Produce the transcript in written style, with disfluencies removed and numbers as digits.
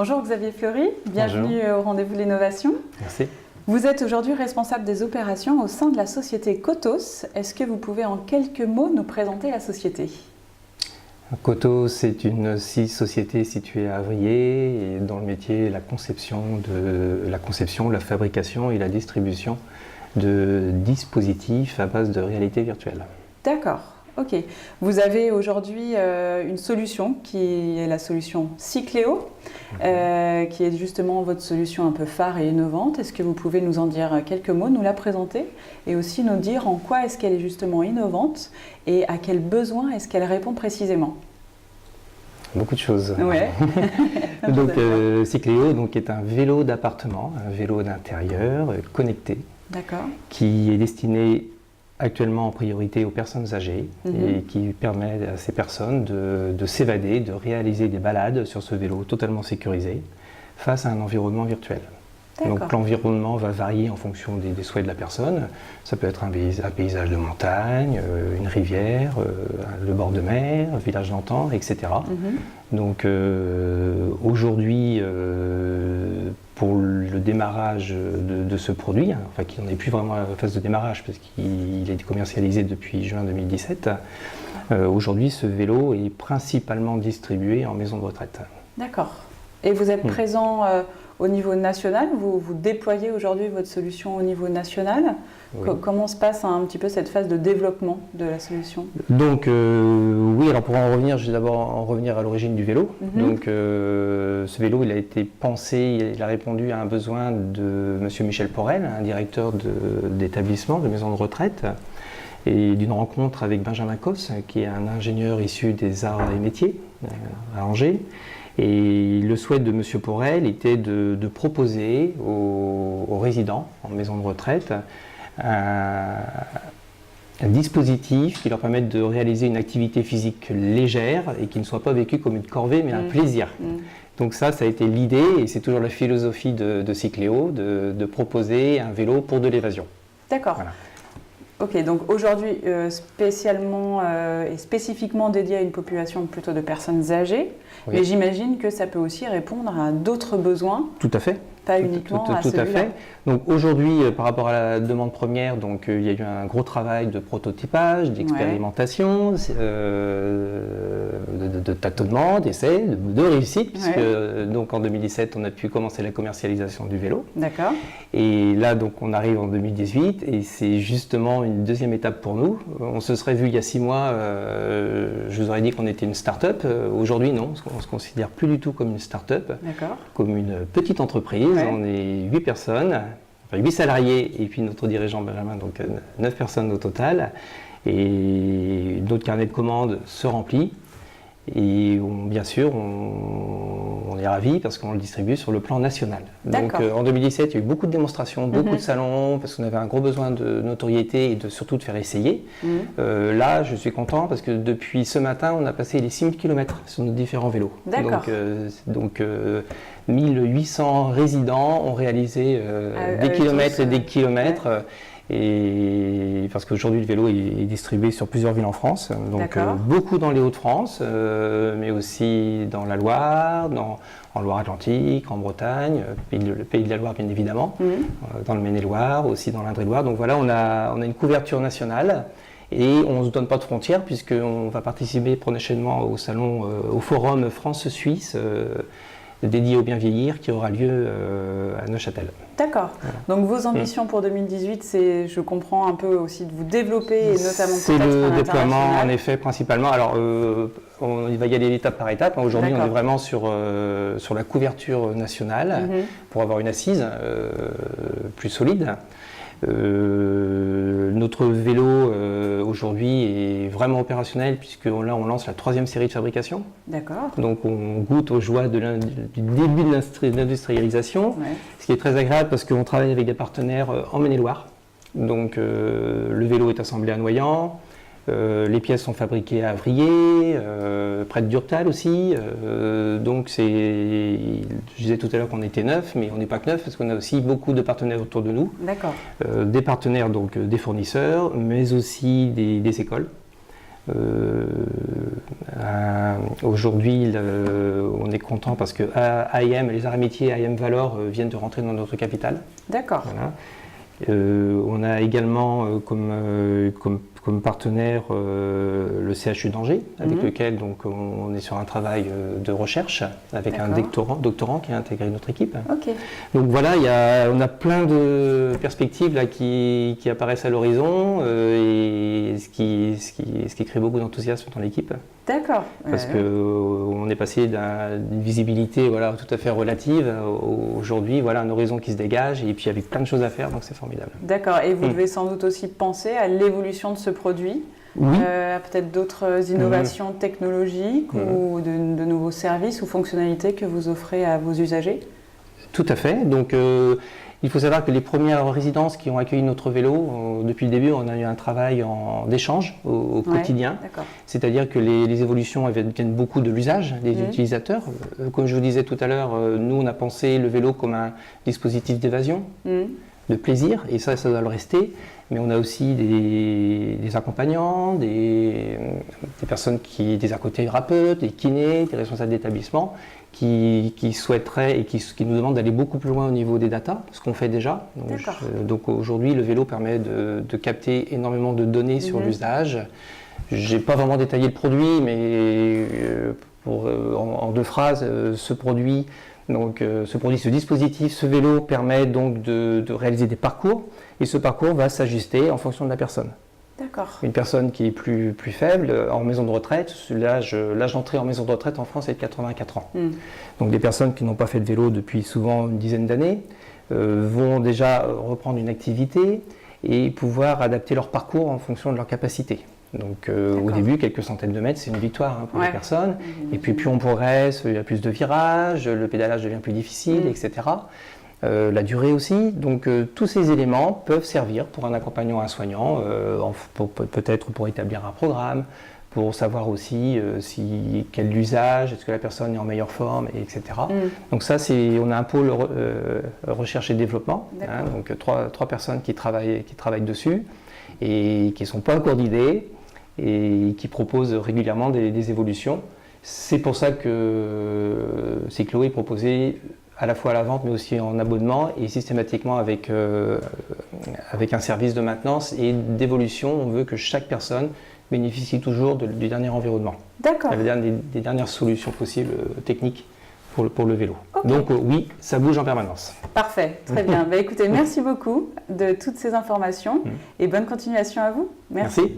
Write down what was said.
Bonjour Xavier Fleury, bienvenue au Rendez-vous de l'Innovation. Merci. Vous êtes aujourd'hui responsable des opérations au sein de la société Cotos. Est-ce que vous pouvez en quelques mots nous présenter la société ? Cotos est une société située à Avrier et dans le métier la conception, la fabrication et la distribution de dispositifs à base de réalité virtuelle. D'accord, ok. Vous avez aujourd'hui une solution qui est la solution Cycléo, qui est justement votre solution un peu phare et innovante. Est-ce que vous pouvez nous en dire quelques mots, nous la présenter et aussi nous dire en quoi est-ce qu'elle est justement innovante et à quels besoins est-ce qu'elle répond précisément ? Beaucoup de choses. Ouais. Donc Cycléo est un vélo d'appartement, un vélo d'intérieur connecté, qui est destiné actuellement en priorité aux personnes âgées et qui permet à ces personnes de s'évader, de réaliser des balades sur ce vélo totalement sécurisé face à un environnement virtuel. Donc l'environnement va varier en fonction des souhaits de la personne. Ça peut être un paysage de montagne, une rivière, le bord de mer, un village d'antan, etc. Donc aujourd'hui, pour le démarrage de ce produit, enfin qui n'en est plus vraiment à la phase de démarrage parce qu'il est commercialisé depuis juin 2017, aujourd'hui ce vélo est principalement distribué en maison de retraite. D'accord. Et vous êtes présent au niveau national, vous déployez aujourd'hui votre solution au niveau national. Oui. Comment se passe un petit peu cette phase de développement de la solution ? Donc oui, alors pour en revenir, je vais d'abord en revenir à l'origine du vélo. Donc ce vélo, il a été pensé, il a répondu à un besoin de monsieur Michel Porel, un directeur d'établissement, de maison de retraite, et d'une rencontre avec Benjamin Cos, qui est un ingénieur issu des arts et métiers à Angers. Et le souhait de M. Porel était de proposer aux résidents en maison de retraite un dispositif qui leur permette de réaliser une activité physique légère et qui ne soit pas vécue comme une corvée mais un plaisir. Donc ça a été l'idée et c'est toujours la philosophie de Cycléo de proposer un vélo pour de l'évasion. D'accord. Voilà. Ok, donc aujourd'hui spécialement et spécifiquement dédié à une population plutôt de personnes âgées, mais j'imagine que ça peut aussi répondre à d'autres besoins. Tout à fait. Pas uniquement à celui-là. Tout à fait. Donc aujourd'hui, par rapport à la demande première, il y a eu un gros travail de prototypage, d'expérimentation, de tâtonnement, d'essais, de réussite, puisque donc en 2017, on a pu commencer la commercialisation du vélo. D'accord. Et là, donc, on arrive en 2018 et c'est justement une deuxième étape pour nous. On se serait vu il y a 6 mois, je vous aurais dit qu'on était une start-up. Aujourd'hui, non, on ne se considère plus du tout comme une start-up, comme une petite entreprise. On est 8 personnes, enfin 8 salariés et puis notre dirigeant Benjamin, donc 9 personnes au total. Et notre carnet de commandes se remplit. Et bien sûr, on est ravis parce qu'on le distribue sur le plan national. Donc en 2017, il y a eu beaucoup de démonstrations, beaucoup de salons, parce qu'on avait un gros besoin de notoriété et surtout de faire essayer. Là, je suis content parce que depuis ce matin, on a passé les 6 000 km sur nos différents vélos. Donc 1800 résidents ont réalisé des kilomètres et des kilomètres. Et parce qu'aujourd'hui le vélo est distribué sur plusieurs villes en France, donc beaucoup dans les Hauts-de-France, mais aussi dans la Loire, en Loire-Atlantique, en Bretagne, le pays de la Loire bien évidemment, dans le Maine-et-Loire, aussi dans l'Indre-et-Loire. Donc voilà, on a une couverture nationale et on ne se donne pas de frontières puisqu'on va participer prochainement au salon, au forum France-Suisse, dédié au bien vieillir qui aura lieu à Neuchâtel. D'accord. Voilà. Donc vos ambitions pour 2018, c'est, je comprends un peu aussi de vous développer et notamment c'est le déploiement en effet principalement. Alors il va y aller étape par étape. Aujourd'hui on est vraiment sur la couverture nationale pour avoir une assise plus solide. Notre vélo aujourd'hui est vraiment opérationnel puisque là on lance la 3e série de fabrication. D'accord. Donc on goûte aux joies du début de l'industrialisation, ce qui est très agréable parce qu'on travaille avec des partenaires en Maine-et-Loire. Donc le vélo est assemblé à Noyant, les pièces sont fabriquées à Avrier, près de Durtal aussi. Donc je disais tout à l'heure qu'on était 9, mais on n'est pas que 9 parce qu'on a aussi beaucoup de partenaires autour de nous. D'accord. Des partenaires, donc des fournisseurs, mais aussi des écoles. Aujourd'hui, on est content parce que AIM, les arts et métiers AIM Valor viennent de rentrer dans notre capital. D'accord. Voilà. On a également comme partenaire le CHU d'Angers, avec lequel donc, on est sur un travail de recherche avec un doctorant qui a intégré notre équipe. Ok. Donc voilà, on a plein de perspectives là, qui apparaissent à l'horizon et ce qui crée beaucoup d'enthousiasme dans l'équipe. D'accord. Parce qu'on est passé d'une visibilité tout à fait relative aujourd'hui, un horizon qui se dégage et puis avec plein de choses à faire, donc c'est formidable. D'accord, et vous devez sans doute aussi penser à l'évolution de ce produit, oui. À peut-être d'autres innovations technologiques ou de nouveaux services ou fonctionnalités que vous offrez à vos usagers? Tout à fait. Donc, il faut savoir que les premières résidences qui ont accueilli notre vélo, depuis le début, on a eu un travail d'échange au quotidien. C'est-à-dire que les évolutions viennent beaucoup de l'usage des utilisateurs. Comme je vous disais tout à l'heure, nous, on a pensé le vélo comme un dispositif d'évasion, de plaisir, et ça doit le rester. Mais on a aussi des accompagnants, des personnes des ergothérapeutes, des kinés, des responsables d'établissement qui souhaiteraient et qui nous demandent d'aller beaucoup plus loin au niveau des datas, ce qu'on fait déjà. Donc aujourd'hui, le vélo permet de capter énormément de données sur l'usage. Je n'ai pas vraiment détaillé le produit, mais en 2 phrases, ce dispositif, ce vélo permet donc de réaliser des parcours, et ce parcours va s'ajuster en fonction de la personne. D'accord. Une personne qui est plus faible, en maison de retraite, l'âge d'entrée en maison de retraite en France est de 84 ans. Donc des personnes qui n'ont pas fait de vélo depuis souvent une dizaine d'années vont déjà reprendre une activité et pouvoir adapter leur parcours en fonction de leur capacité. Donc au début, quelques centaines de mètres, c'est une victoire pour les personnes. Et puis plus on progresse, il y a plus de virages, le pédalage devient plus difficile, etc. La durée aussi. Donc tous ces éléments peuvent servir pour un accompagnant, un soignant, peut-être pour établir un programme, pour savoir aussi quel usage, est-ce que la personne est en meilleure forme, etc. Donc ça, on a un pôle recherche et développement, donc trois personnes qui travaillent dessus et qui ne sont pas encore d'idées et qui proposent régulièrement des évolutions. C'est pour ça que Cycleo est proposé à la fois à la vente mais aussi en abonnement et systématiquement avec un service de maintenance et d'évolution. On veut que chaque personne bénéficie toujours du dernier environnement. D'accord. Des dernières solutions possibles techniques pour le vélo. Donc oui, ça bouge en permanence. Parfait, très bien. Écoutez, merci beaucoup de toutes ces informations et bonne continuation à vous. Merci.